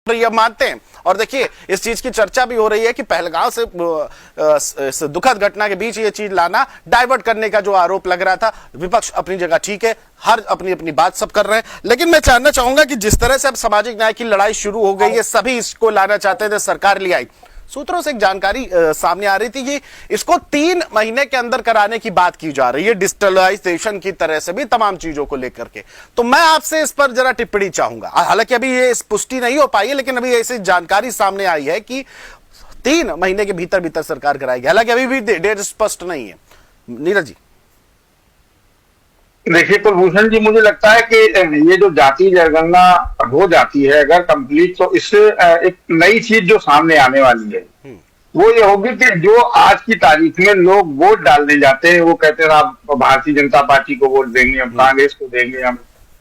ये मानते हैं। और देखिए इस चीज की चर्चा भी हो रही है कि पहलगांव से दुखद घटना के बीच ये चीज लाना, डाइवर्ट करने का जो आरोप लग रहा था। विपक्ष अपनी जगह ठीक है, हर अपनी अपनी बात सब कर रहे हैं, लेकिन मैं जानना चाहूंगा कि जिस तरह से अब सामाजिक न्याय की लड़ाई शुरू हो गई है, सभी इसको लाना चाहते थे, सरकार ले आई। सूत्रों से एक जानकारी सामने आ रही थी कि इसको 3 महीने के अंदर कराने की बात की जा रही है, डिजिटलाइजेशन की तरह से भी तमाम चीजों को लेकर के। तो मैं आपसे इस पर जरा टिप्पणी चाहूंगा। हालांकि अभी ये पुष्टि नहीं हो पाई है, लेकिन अभी ऐसी जानकारी सामने आई है कि 3 महीने के भीतर भीतर सरकार कराएगी। हालांकि अभी भी डेट स्पष्ट नहीं है। नीरज जी, देखिए कुलभूषण जी, मुझे लगता है कि ये जो जाति जनगणना हो जाती है अगर कंप्लीट, तो इससे एक नई चीज जो सामने आने वाली है वो ये होगी कि जो आज की तारीख में लोग वोट डालने जाते हैं, वो कहते हैं आप भारतीय जनता पार्टी को वोट देंगे, हम कांग्रेस को देंगे, हम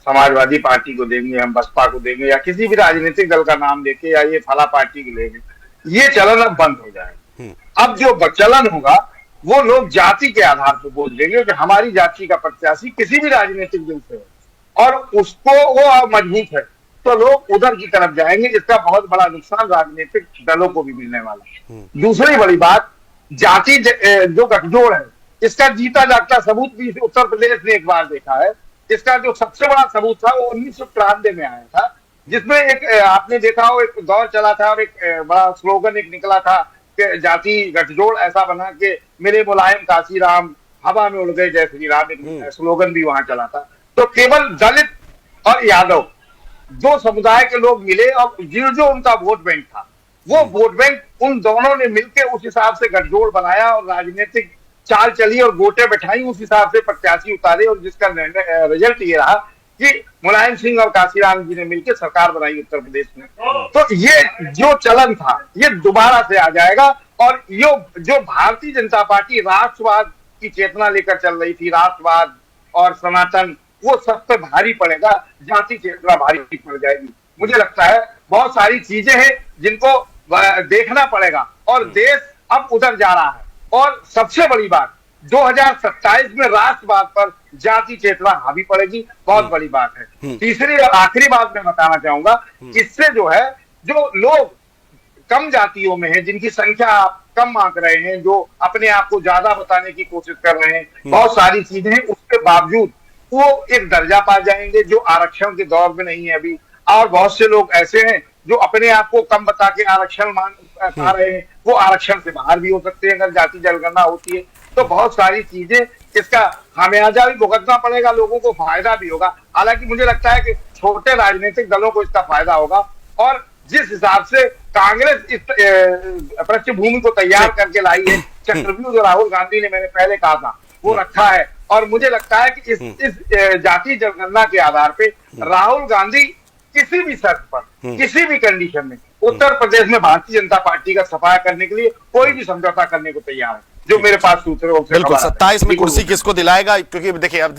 समाजवादी पार्टी को देंगे, हम बसपा को देंगे, या किसी भी राजनीतिक दल का नाम लेके, या ये फला पार्टी को लेंगे। ये चलन अब बंद हो जाएगा। अब जो चलन होगा वो लोग जाति के आधार पर वोट देंगे कि हमारी जाति का प्रत्याशी किसी भी राजनीतिक दल से हो और उसको वो मजबूत है, तो लोग उधर की तरफ जाएंगे। इसका बहुत बड़ा नुकसान राजनीतिक दलों को भी मिलने वाला है। दूसरी बड़ी बात, जाति जो गठजोड़ है, इसका जीता जागता सबूत भी उत्तर प्रदेश ने एक बार देखा है। इसका जो सबसे बड़ा सबूत था वो 1993 में आया था, जिसमें एक आपने देखा हो एक दौर चला था और एक बड़ा स्लोगन एक निकला था कि जाति गठजोड़ ऐसा बना कि मेरे मुलायम काशीराम हवा में उड़ गए जय श्री राम, एक स्लोगन भी वहां चला था। तो केवल दलित और यादव दो समुदाय के लोग मिले और जो उनका वोट बैंक था, वो वोट बैंक उन दोनों ने मिलकर उस हिसाब से गठजोड़ बनाया और राजनीतिक चाल चली और गोटे बैठाई, उस हिसाब से प्रत्याशी उतारे, और जिसका रिजल्ट ये रहा कि मुलायम सिंह और काशीराम जी ने मिलकर सरकार बनाई उत्तर प्रदेश में। तो ये जो चलन था ये दोबारा से आ जाएगा। और ये जो भारतीय जनता पार्टी राष्ट्रवाद की चेतना लेकर चल रही थी, राष्ट्रवाद और सनातन, वो सब पे भारी पड़ेगा, जाति चेतना भारी पड़ जाएगी। मुझे लगता है बहुत सारी चीजें हैं जिनको देखना पड़ेगा और देश अब उधर जा रहा है। और सबसे बड़ी बात, 2027 में राष्ट्रवाद पर जाति चेतना हावी पड़ेगी, बहुत बड़ी बात है। तीसरी और आखिरी बात मैं बताना चाहूंगा, इससे जो है जो लोग कम जातियों में हैं, जिनकी संख्या आप कम आंक रहे हैं, जो अपने आप को ज्यादा बताने की कोशिश कर रहे हैं, बहुत सारी चीजें हैं, उसके बावजूद वो एक दर्जा पा जाएंगे जो आरक्षण के दौर में नहीं है अभी। और बहुत से लोग ऐसे हैं जो अपने आप को कम बता के आरक्षण पा रहे हैं, वो आरक्षण से बाहर भी हो सकते हैं अगर जाति जनगणना होती है। तो बहुत सारी चीजें, इसका खामियाजा भी भुगतना पड़ेगा, लोगों को फायदा भी होगा। हालांकि मुझे लगता है कि छोटे राजनीतिक दलों को इसका फायदा होगा। और जिस हिसाब से कांग्रेस इस पृष्ठभूमि को तैयार करके लाई है, चक्रव्यूह जो राहुल गांधी ने, मैंने पहले कहा था, वो रखा है। और मुझे लगता है कि इस जाति जनगणना के आधार पे राहुल गांधी किसी भी शर्त पर, किसी भी कंडीशन में उत्तर प्रदेश में भारतीय जनता पार्टी का सफाया करने के लिए कोई भी समझौता करने को तैयार है, जो मेरे पास सूत्र है। बिल्कुल 27 में कुर्सी किसको दिलाएगा, क्योंकि देखिए अब